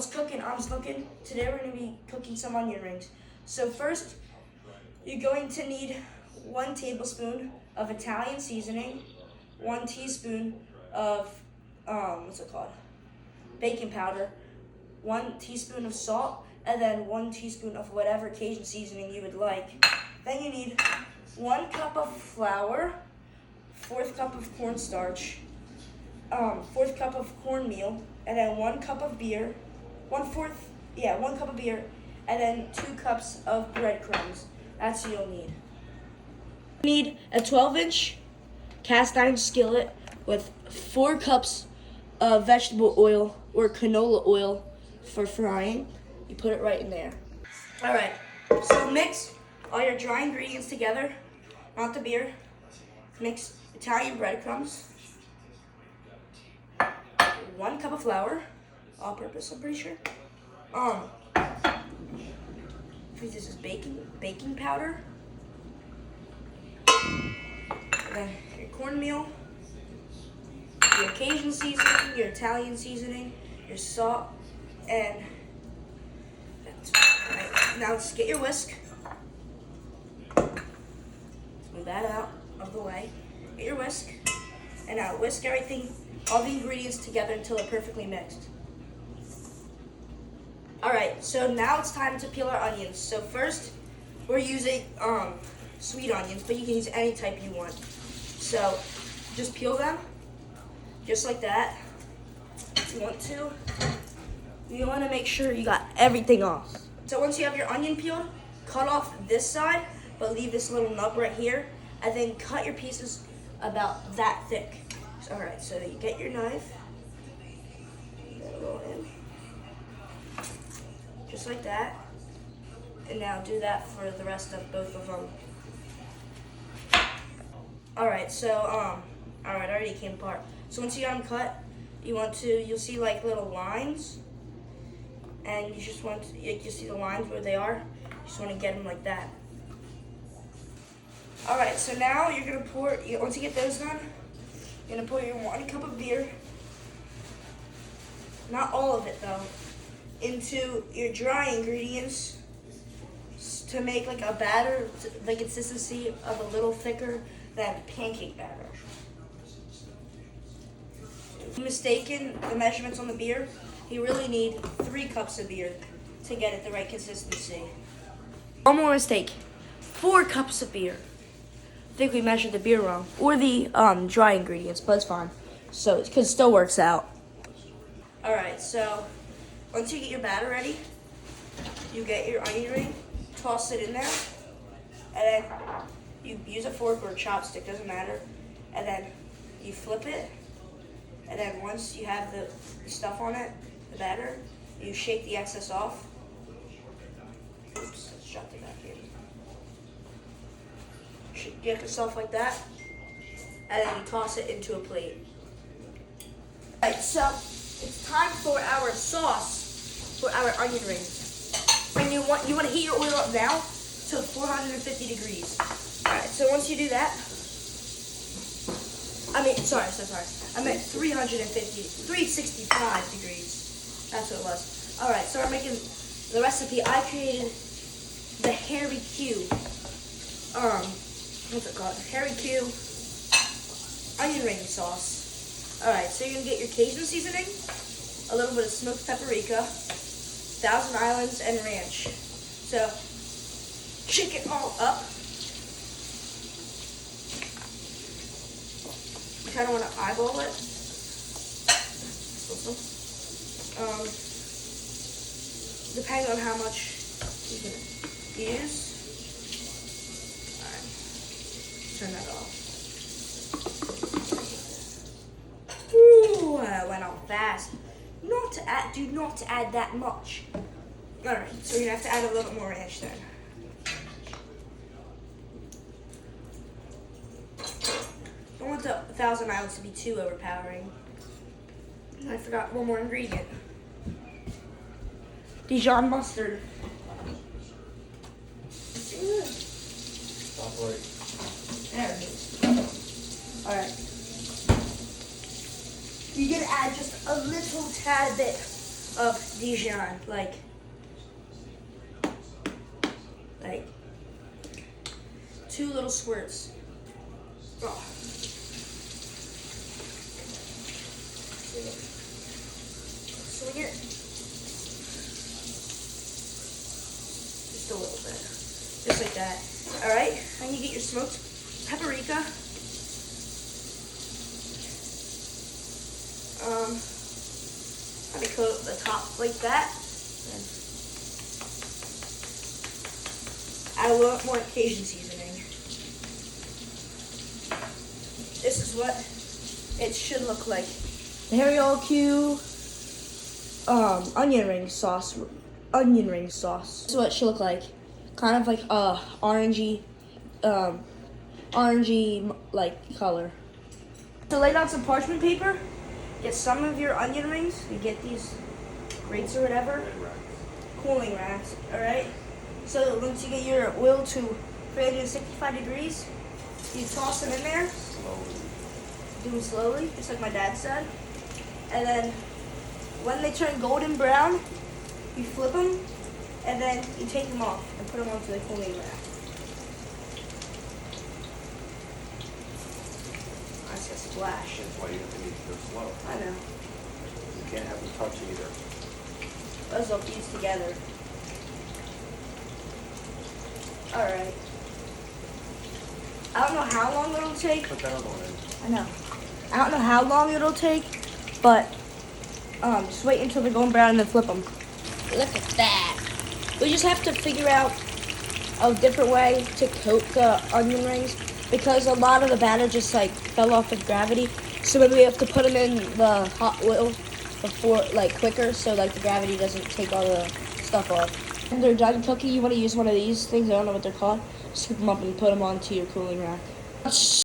I was looking. Today we're going to be cooking some onion rings. So first, you're going to need 1 tablespoon of Italian seasoning, 1 teaspoon of, baking powder, 1 teaspoon of salt, and then 1 teaspoon of whatever Cajun seasoning you would like. Then you need 1 cup of flour, 1/4 cup of cornstarch, 1/4 cup of cornmeal, and then 1 cup of beer, 1 cup of beer, and then 2 cups of breadcrumbs. That's what you'll need. You need a 12-inch cast iron skillet with 4 cups of vegetable oil or canola oil for frying. You put it right in there. All right, so mix all your dry ingredients together, not the beer. Mix Italian breadcrumbs, 1 cup of flour, all purpose, I'm pretty sure. This is baking powder. And then your cornmeal, your Cajun seasoning, your Italian seasoning, your salt, and that's right. Now just get your whisk. Move that out of the way. Get your whisk, and now whisk everything, all the ingredients together until they're perfectly mixed. Alright, so now it's time to peel our onions. So first, we're using sweet onions, but you can use any type you want. So just peel them, just like that, if you want to. You want to make sure you got everything off. So once you have your onion peeled, cut off this side, but leave this little nub right here, and then cut your pieces about that thick. Alright, so you get your knife, go in, just like that, and now do that for the rest of both of them. Alright, so, alright, I already came apart. So once you got them cut, you'll see like little lines, and you just want to, you see the lines where they are, you just want to get them like that. Alright, so now you're going to once you get those done, you're going to pour your 1 cup of beer, not all of it though, into your dry ingredients to make like a batter, the consistency of a little thicker than pancake batter. If you're mistaken the measurements on the beer, you really need 3 cups of beer to get it the right consistency. One more mistake, 4 cups of beer. I think we measured the beer wrong, or the dry ingredients, but it's fine. So it still works out. All right, so once you get your batter ready, you get your onion ring, toss it in there, and then you use a fork or a chopstick, doesn't matter, and then you flip it, and then once you have the stuff on it, the batter, you shake the excess off. Oops, let's drop it back in. Get yourself like that, and then you toss it into a plate. Alright, so it's time for our sauce for our onion rings. And you want to heat your oil up now to 450 degrees. Alright, so once you do that, I meant 365 degrees. That's what it was. Alright, so we're making the recipe. I created the Harry Q. What's it called? Harry Q onion ring sauce. Alright, so you're going to get your Cajun seasoning, a little bit of smoked paprika, Thousand Islands, and ranch. So, shake it all up. You kind of want to eyeball it. Depending on how much you can use. Turn that off. Ooh, that went on fast. Do not add that much. Alright, so you're gonna have to add a little bit more ranch then. Don't want the Thousand Islands to be too overpowering. I forgot one more ingredient. Dijon mustard. Stop right. There it is. Alright. You're going to add just a little tad bit of Dijon, like 2 little squirts. Oh. Swing it. Just a little bit. Just like that. Alright, then you get your smoked paprika. Let me coat the top like that. And add a little more Cajun seasoning. This is what it should look like. The Harry-O-Q onion ring sauce. This is what it should look like. Kind of like orangey like color. So lay down some parchment paper. Get some of your onion rings. You get these grates or whatever. Cooling racks. All right. So once you get your oil to 365 degrees, you toss them in there. Do them slowly, just like my dad said. And then when they turn golden brown, you flip them, and then you take them off and put them onto the cooling rack. That's a splash. That's why you have to need to go slow. I know. You can't have them touch either. Let's all these together. Alright. I don't know how long it'll take. Put that other one in. I know. I don't know how long it'll take, but just wait until they're golden brown and then flip them. Look at that. We just have to figure out a different way to coat the onion rings because a lot of the batter just like fell off with gravity. So maybe we have to put them in the hot oil before, like quicker, so like the gravity doesn't take all the stuff off. When they're done cooking, you want to use one of these things. I don't know what they're called. Scoop them up and put them onto your cooling rack.